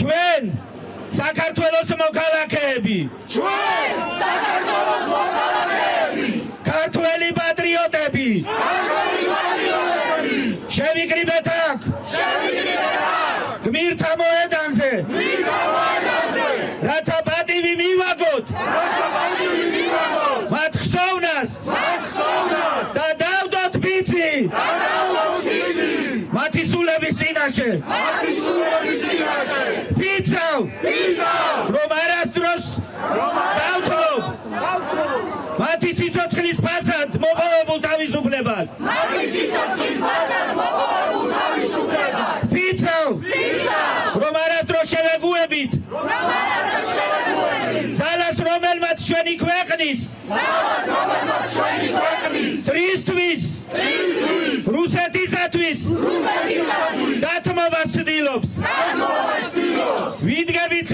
ჩვენ საქართველოს მოქალაქეები ქართველი პატრიოტები შევიკრიბეთ აქ გმირთა მოედანზე რათა პატივი მივაგოთ მათ ხსოვნას და დავდოთ ბიძი მათი სულების წინაშე ბიძავ რომ არასდროს დავთმობ მათი სიცოცხლის ფასად მოპოვებულ თავისუფლებას ბიძავ რომ არასდროს შევეგუებით ძალას რომელმაც ჩვენი ქვეყნის დრისთვის რუსეთისათვის დათმობას ცდილობს ვიდგებით